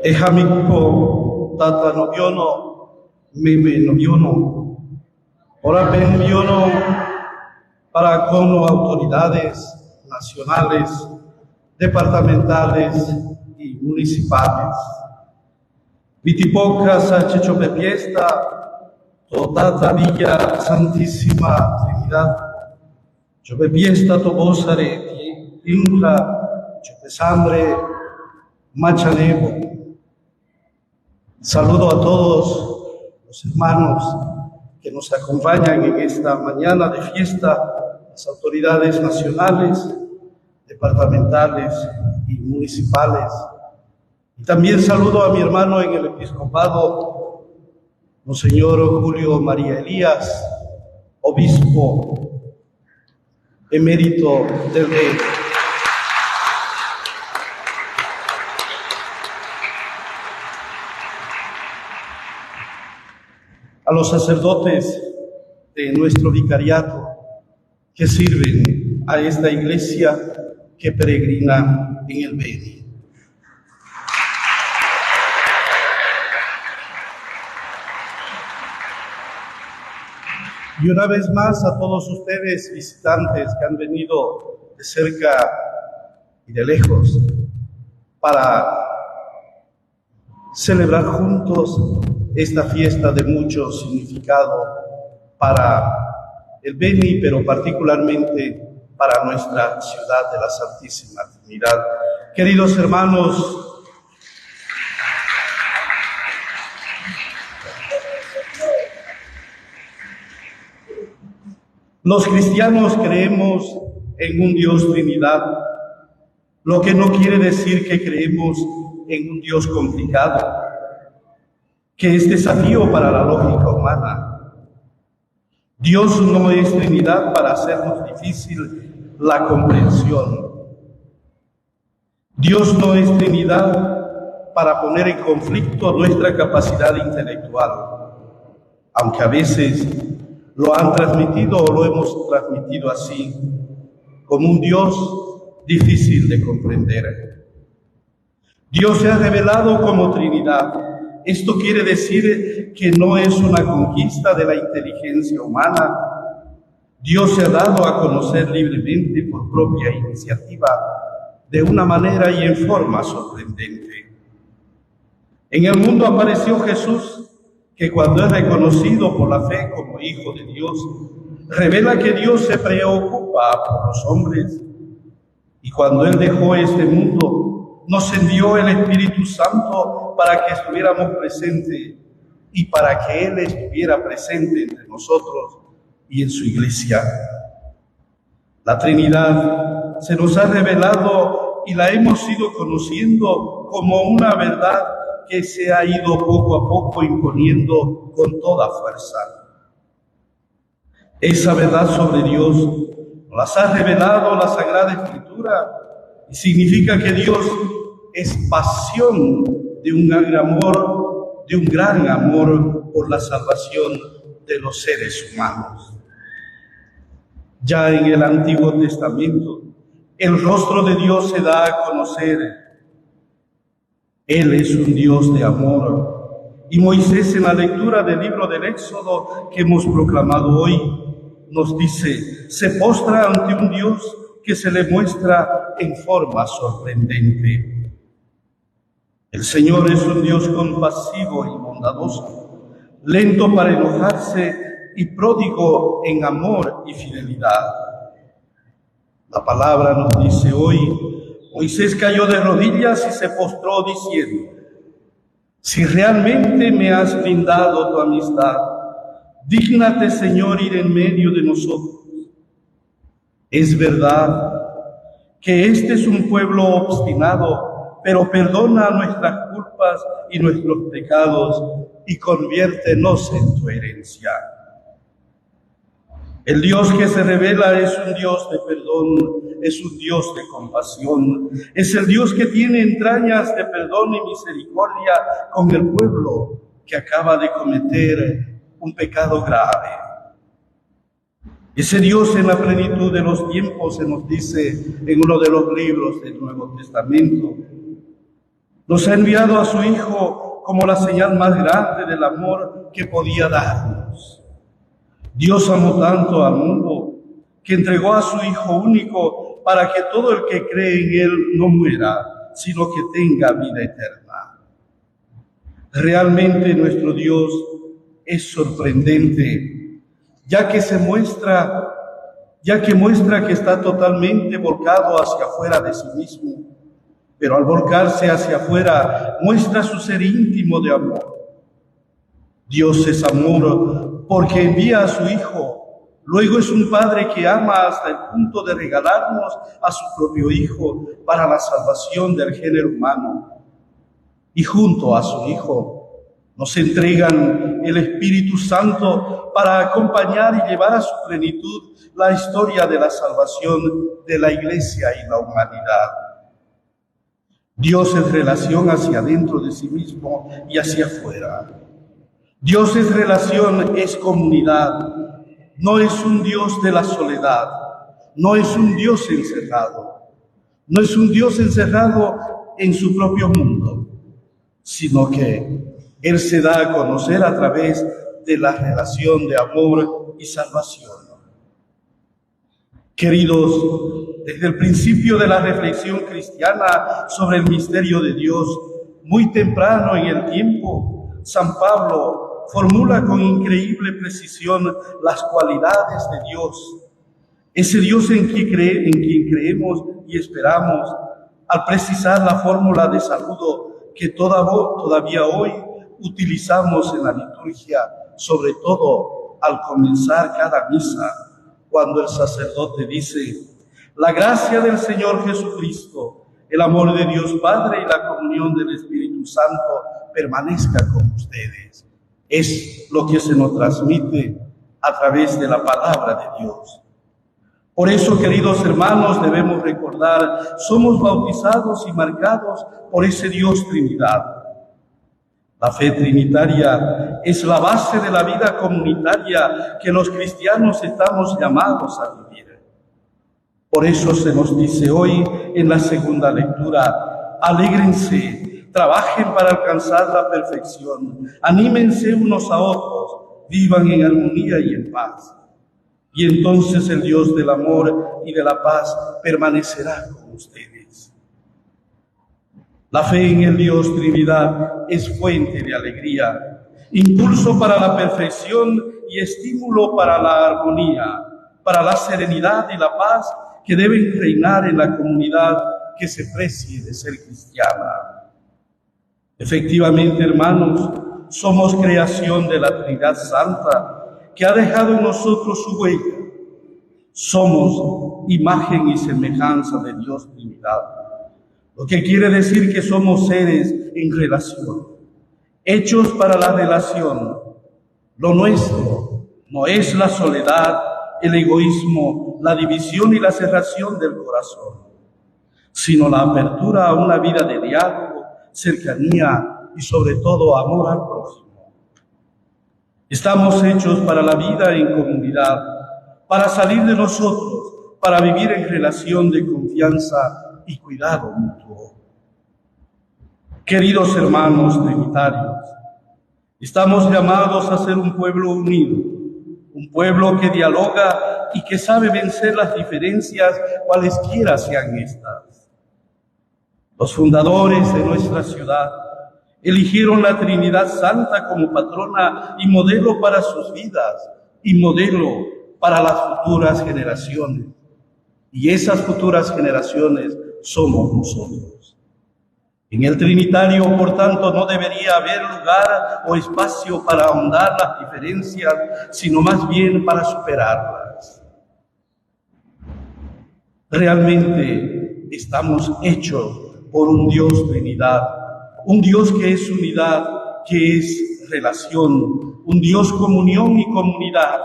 Ejamikpo tata noviono, meme noviono, ora ben noviono para con autoridades nacionales, departamentales y municipales. Vitipocas a Chechopepiesta, Totata Villa Santísima Trinidad, Chopepiesta Tobosare, Inca, Chopesambre, Machanevo. Saludo a todos los hermanos que nos acompañan en esta mañana de fiesta, las autoridades nacionales, departamentales y municipales. Y también saludo a mi hermano en el episcopado, Monseñor Julio María Elías, obispo emérito del Beni. A los sacerdotes de nuestro vicariato que sirven a esta iglesia que peregrina en el Beni. Y una vez más a todos ustedes visitantes que han venido de cerca y de lejos para celebrar juntos esta fiesta de mucho significado para el Beni, pero particularmente para nuestra ciudad de la Santísima Trinidad. Queridos hermanos, los cristianos creemos en un Dios Trinidad, lo que no quiere decir que creemos en un Dios complicado, que es desafío para la lógica humana. Dios no es Trinidad para hacernos difícil la comprensión. Dios no es Trinidad para poner en conflicto nuestra capacidad intelectual, aunque a veces lo han transmitido o lo hemos transmitido así, como un Dios difícil de comprender. Dios se ha revelado como Trinidad. Esto quiere decir que no es una conquista de la inteligencia humana. Dios se ha dado a conocer libremente por propia iniciativa, de una manera y en forma sorprendente. En el mundo apareció Jesús, que cuando es reconocido por la fe como Hijo de Dios, revela que Dios se preocupa por los hombres. Y cuando Él dejó este mundo, nos envió el Espíritu Santo para que estuviéramos presentes y para que Él estuviera presente entre nosotros y en su iglesia. La Trinidad se nos ha revelado y la hemos ido conociendo como una verdad que se ha ido poco a poco imponiendo con toda fuerza. Esa verdad sobre Dios nos las ha revelado la Sagrada Escritura y significa que Dios es pasión de un gran amor por la salvación de los seres humanos. Ya en el Antiguo Testamento, el rostro de Dios se da a conocer. Él es un Dios de amor. Y Moisés, en la lectura del libro del Éxodo que hemos proclamado hoy, nos dice, se postra ante un Dios que se le muestra en forma sorprendente. El Señor es un Dios compasivo y bondadoso, lento para enojarse y pródigo en amor y fidelidad. La palabra nos dice hoy, Moisés cayó de rodillas y se postró diciendo, si realmente me has brindado tu amistad, dígnate, Señor, ir en medio de nosotros. Es verdad que este es un pueblo obstinado, pero perdona nuestras culpas y nuestros pecados y conviértenos en tu herencia. El Dios que se revela es un Dios de perdón, es un Dios de compasión, es el Dios que tiene entrañas de perdón y misericordia con el pueblo que acaba de cometer un pecado grave. Ese Dios en la plenitud de los tiempos se nos dice en uno de los libros del Nuevo Testamento, Nos ha enviado a su Hijo como la señal más grande del amor que podía darnos. Dios amó tanto al mundo que entregó a su Hijo único para que todo el que cree en Él no muera, sino que tenga vida eterna. Realmente nuestro Dios es sorprendente, ya que muestra que está totalmente volcado hacia afuera de sí mismo, pero al volcarse hacia afuera muestra su ser íntimo de amor. Dios es amor porque envía a su Hijo. Luego es un Padre que ama hasta el punto de regalarnos a su propio Hijo para la salvación del género humano. Y junto a su Hijo nos entregan el Espíritu Santo para acompañar y llevar a su plenitud la historia de la salvación de la Iglesia y la humanidad. Dios es relación hacia adentro de sí mismo y hacia afuera. Dios es relación, es comunidad. No es un Dios de la soledad, no es un Dios encerrado, no es un Dios encerrado en su propio mundo, sino que Él se da a conocer a través de la relación de amor y salvación. Queridos, desde el principio de la reflexión cristiana sobre el misterio de Dios, muy temprano en el tiempo, San Pablo formula con increíble precisión las cualidades de Dios, ese Dios en quien creemos y esperamos, al precisar la fórmula de saludo que todavía hoy utilizamos en la liturgia, sobre todo al comenzar cada misa, cuando el sacerdote dice: la gracia del Señor Jesucristo, el amor de Dios Padre y la comunión del Espíritu Santo permanezca con ustedes. Es lo que se nos transmite a través de la palabra de Dios. Por eso, queridos hermanos, debemos recordar, somos bautizados y marcados por ese Dios Trinidad. La fe trinitaria es la base de la vida comunitaria que los cristianos estamos llamados a vivir. Por eso se nos dice hoy en la segunda lectura: alégrense, trabajen para alcanzar la perfección, anímense unos a otros, vivan en armonía y en paz. Y entonces el Dios del amor y de la paz permanecerá con ustedes. La fe en el Dios Trinidad es fuente de alegría, impulso para la perfección y estímulo para la armonía, para la serenidad y la paz que deben reinar en la comunidad que se precie de ser cristiana. Efectivamente, hermanos, somos creación de la Trinidad Santa, que ha dejado en nosotros su huella. Somos imagen y semejanza de Dios Trinidad, lo que quiere decir que somos seres en relación, hechos para la relación. Lo nuestro no es la soledad, el egoísmo, la división y la cerración del corazón, sino la apertura a una vida de diálogo, cercanía y sobre todo amor al prójimo. Estamos hechos para la vida en comunidad, para salir de nosotros, para vivir en relación de confianza y cuidado mutuo. Queridos hermanos trinitarios, estamos llamados a ser un pueblo unido, un pueblo que dialoga y que sabe vencer las diferencias, cualesquiera sean estas. Los fundadores de nuestra ciudad eligieron la Trinidad Santa como patrona y modelo para sus vidas y modelo para las futuras generaciones. Y esas futuras generaciones somos nosotros. En el Trinitario, por tanto, no debería haber lugar o espacio para ahondar las diferencias, sino más bien para superarlas. Realmente estamos hechos por un Dios Trinidad, un Dios que es unidad, que es relación, un Dios comunión y comunidad.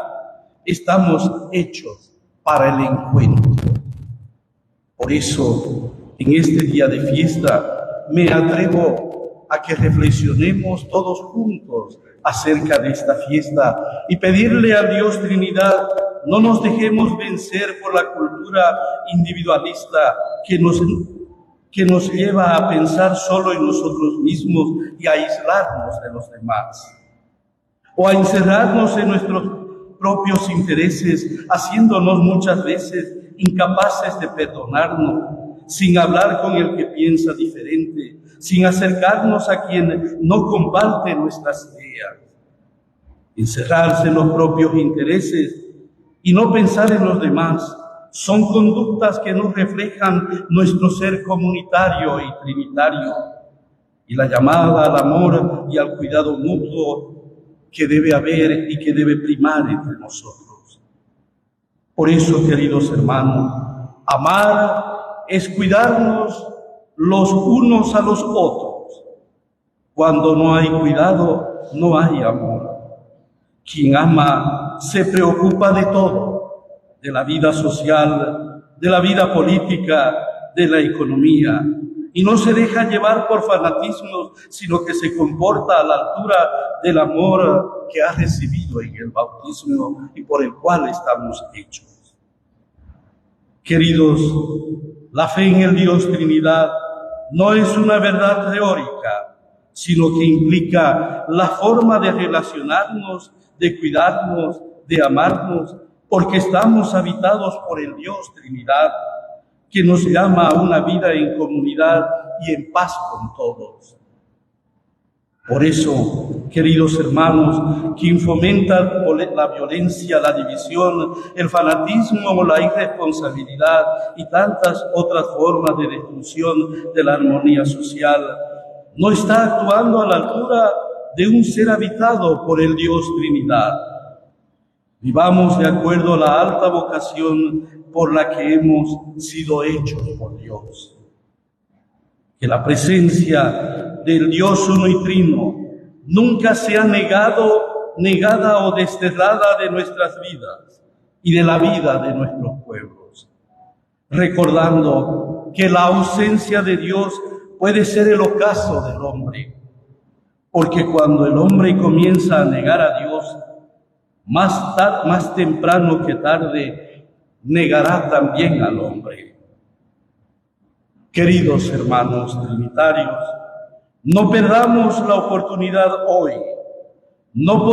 Estamos hechos para el encuentro. Por eso, en este día de fiesta, me atrevo a que reflexionemos todos juntos acerca de esta fiesta y pedirle a Dios Trinidad, no nos dejemos vencer por la cultura individualista que nos que nos lleva a pensar solo en nosotros mismos y a aislarnos de los demás, o a encerrarnos en nuestros propios intereses, haciéndonos muchas veces incapaces de perdonarnos, sin hablar con el que piensa diferente, sin acercarnos a quien no comparte nuestras ideas. Encerrarse en los propios intereses y no pensar en los demás son conductas que no reflejan nuestro ser comunitario y trinitario y la llamada al amor y al cuidado mutuo que debe haber y que debe primar entre nosotros. Por eso, queridos hermanos, amar es cuidarnos los unos a los otros. Cuando no hay cuidado, no hay amor. Quien ama se preocupa de todo, de la vida social, de la vida política, de la economía, y no se deja llevar por fanatismos, sino que se comporta a la altura del amor que ha recibido en el bautismo y por el cual estamos hechos. Queridos, la fe en el Dios Trinidad no es una verdad teórica, sino que implica la forma de relacionarnos, de cuidarnos, de amarnos, porque estamos habitados por el Dios Trinidad, que nos llama a una vida en comunidad y en paz con todos. Por eso, queridos hermanos, quien fomenta la violencia, la división, el fanatismo, la irresponsabilidad y tantas otras formas de destrucción de la armonía social, no está actuando a la altura de un ser habitado por el Dios Trinidad. Vivamos de acuerdo a la alta vocación por la que hemos sido hechos por Dios. Que la presencia del Dios uno y trino nunca sea negada o desterrada de nuestras vidas y de la vida de nuestros pueblos. Recordando que la ausencia de Dios puede ser el ocaso del hombre, porque cuando el hombre comienza a negar a Dios, más temprano que tarde, negará también al hombre. Queridos hermanos trinitarios, no perdamos la oportunidad hoy. No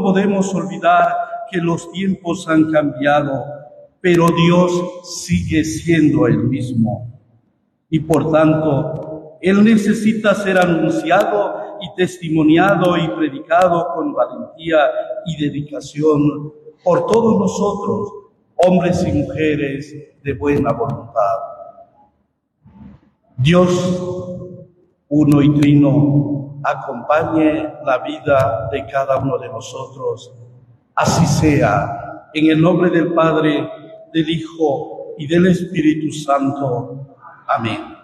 podemos olvidar que los tiempos han cambiado, pero Dios sigue siendo el mismo. Y por tanto, Él necesita ser anunciado y testimoniado y predicado con valentía y dedicación por todos nosotros, hombres y mujeres de buena voluntad. Dios, uno y trino, acompañe la vida de cada uno de nosotros. Así sea, en el nombre del Padre, del Hijo y del Espíritu Santo. Amén.